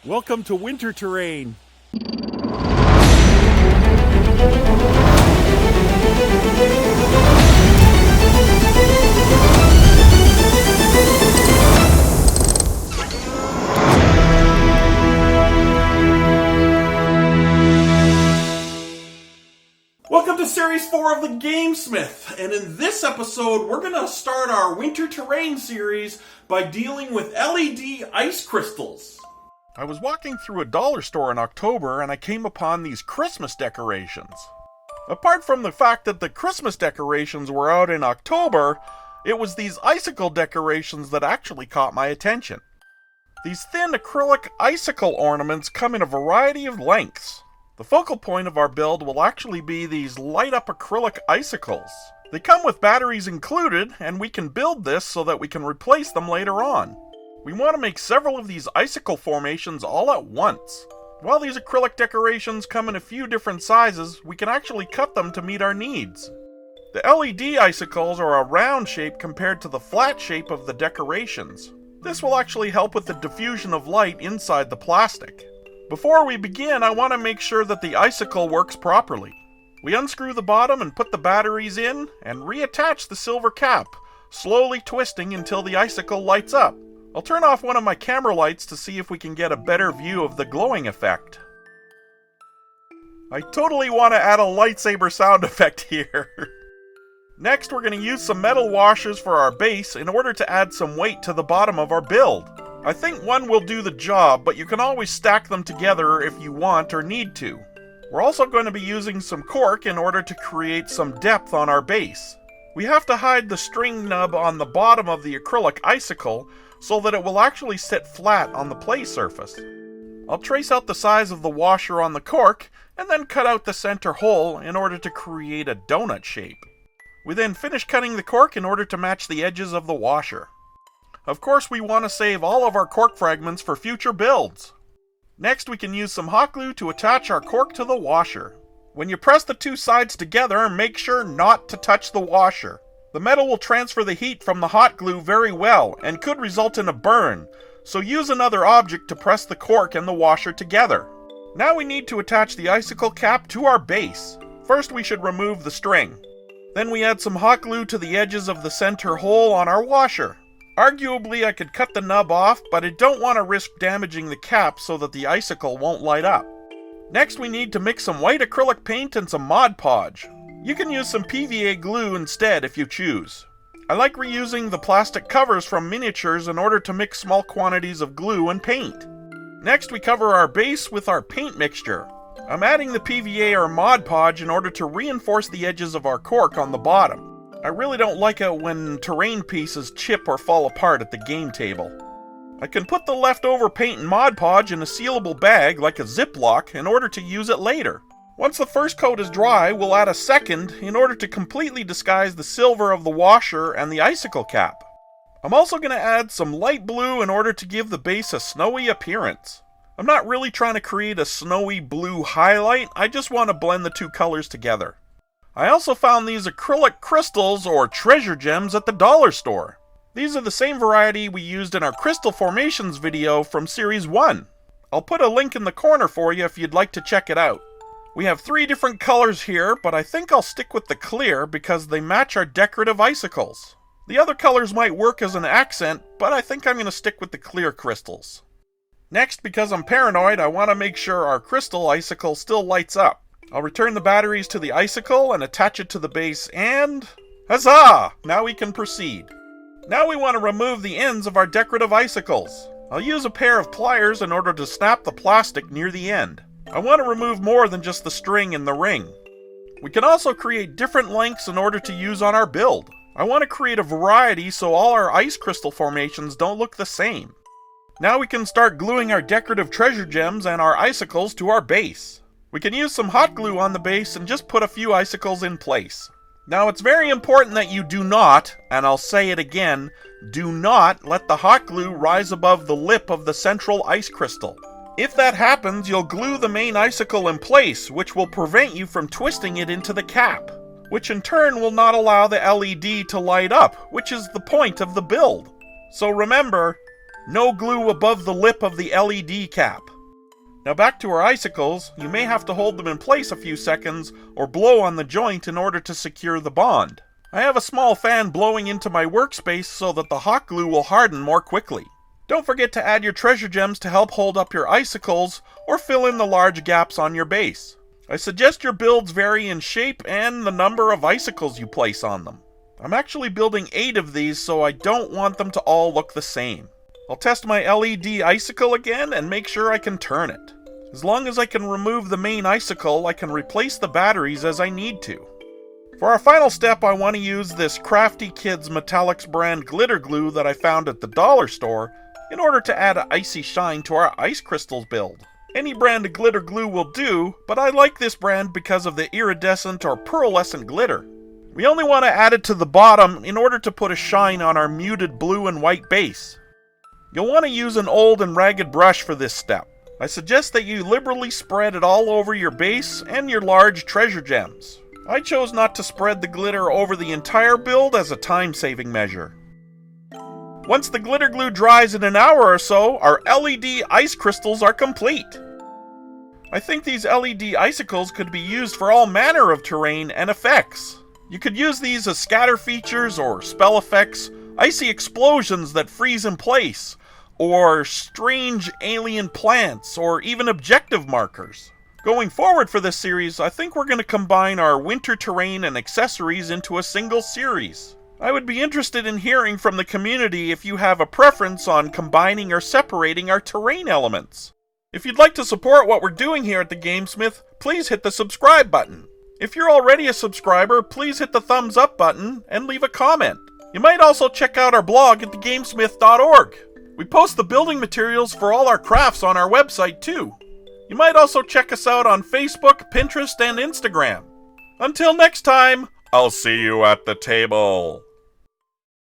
Welcome to winter terrain. Welcome to Series 4 of the GameSmith, and in this episode we're going to start our winter terrain series by dealing with LED ice crystals. I was walking through a dollar store in October and I came upon these Christmas decorations. Apart from the fact that the Christmas decorations were out in October, it was these icicle decorations that actually caught my attention. These thin acrylic icicle ornaments come in a variety of lengths. The focal point of our build will actually be these light-up acrylic icicles. They come with batteries included, and we can build this so that we can replace them later on. We want to make several of these icicle formations all at once. While these acrylic decorations come in a few different sizes, we can actually cut them to meet our needs. The LED icicles are a round shape compared to the flat shape of the decorations. This will actually help with the diffusion of light inside the plastic. Before we begin, I want to make sure that the icicle works properly. We unscrew the bottom and put the batteries in, and reattach the silver cap, slowly twisting until the icicle lights up. I'll turn off one of my camera lights to see if we can get a better view of the glowing effect. I totally want to add a lightsaber sound effect here. Next, we're going to use some metal washers for our base in order to add some weight to the bottom of our build. I think one will do the job, but you can always stack them together if you want or need to. We're also going to be using some cork in order to create some depth on our base. We have to hide the string nub on the bottom of the acrylic icicle so that it will actually sit flat on the play surface. I'll trace out the size of the washer on the cork and then cut out the center hole in order to create a donut shape. We then finish cutting the cork in order to match the edges of the washer. Of course, we want to save all of our cork fragments for future builds. Next, we can use some hot glue to attach our cork to the washer. When you press the two sides together, make sure not to touch the washer. The metal will transfer the heat from the hot glue very well and could result in a burn, so use another object to press the cork and the washer together. Now we need to attach the icicle cap to our base. First, we should remove the string. Then we add some hot glue to the edges of the center hole on our washer. Arguably, I could cut the nub off, but I don't want to risk damaging the cap so that the icicle won't light up. Next, we need to mix some white acrylic paint and some Mod Podge. You can use some PVA glue instead if you choose. I like reusing the plastic covers from miniatures in order to mix small quantities of glue and paint. Next, we cover our base with our paint mixture. I'm adding the PVA or Mod Podge in order to reinforce the edges of our cork on the bottom. I really don't like it when terrain pieces chip or fall apart at the game table. I can put the leftover paint and Mod Podge in a sealable bag like a Ziploc in order to use it later. Once the first coat is dry, we'll add a second in order to completely disguise the silver of the washer and the icicle cap. I'm also going to add some light blue in order to give the base a snowy appearance. I'm not really trying to create a snowy blue highlight, I just want to blend the two colors together. I also found these acrylic crystals or treasure gems at the dollar store. These are the same variety we used in our crystal formations video from Series 1. I'll put a link in the corner for you if you'd like to check it out. We have 3 different colors here, but I think I'll stick with the clear because they match our decorative icicles. The other colors might work as an accent, but I think I'm going to stick with the clear crystals. Next, because I'm paranoid, I want to make sure our crystal icicle still lights up. I'll return the batteries to the icicle and attach it to the base and... huzzah! Now we can proceed. Now we want to remove the ends of our decorative icicles. I'll use a pair of pliers in order to snap the plastic near the end. I want to remove more than just the string and the ring. We can also create different lengths in order to use on our build. I want to create a variety so all our ice crystal formations don't look the same. Now we can start gluing our decorative treasure gems and our icicles to our base. We can use some hot glue on the base and just put a few icicles in place. Now it's very important that you do not, and I'll say it again, do not let the hot glue rise above the lip of the central ice crystal. If that happens, you'll glue the main icicle in place, which will prevent you from twisting it into the cap, which in turn will not allow the LED to light up, which is the point of the build. So remember, no glue above the lip of the LED cap. Now back to our icicles, you may have to hold them in place a few seconds or blow on the joint in order to secure the bond. I have a small fan blowing into my workspace so that the hot glue will harden more quickly. Don't forget to add your treasure gems to help hold up your icicles or fill in the large gaps on your base. I suggest your builds vary in shape and the number of icicles you place on them. I'm actually building 8 of these, so I don't want them to all look the same. I'll test my LED icicle again and make sure I can turn it. As long as I can remove the main icicle, I can replace the batteries as I need to. For our final step, I want to use this Crafty Kids Metallics brand glitter glue that I found at the dollar store in order to add an icy shine to our ice crystals build. Any brand of glitter glue will do, but I like this brand because of the iridescent or pearlescent glitter. We only want to add it to the bottom in order to put a shine on our muted blue and white base. You'll want to use an old and ragged brush for this step. I suggest that you liberally spread it all over your base and your large treasure gems. I chose not to spread the glitter over the entire build as a time-saving measure. Once the glitter glue dries in an hour or so, our LED ice crystals are complete. I think these LED icicles could be used for all manner of terrain and effects. You could use these as scatter features or spell effects, icy explosions that freeze in place, or strange alien plants, or even objective markers. Going forward for this series, I think we're going to combine our winter terrain and accessories into a single series. I would be interested in hearing from the community if you have a preference on combining or separating our terrain elements. If you'd like to support what we're doing here at the GameSmith, please hit the subscribe button. If you're already a subscriber, please hit the thumbs up button and leave a comment. You might also check out our blog at TheGameSmith.org. We post the building materials for all our crafts on our website too. You might also check us out on Facebook, Pinterest, and Instagram. Until next time, I'll see you at the table.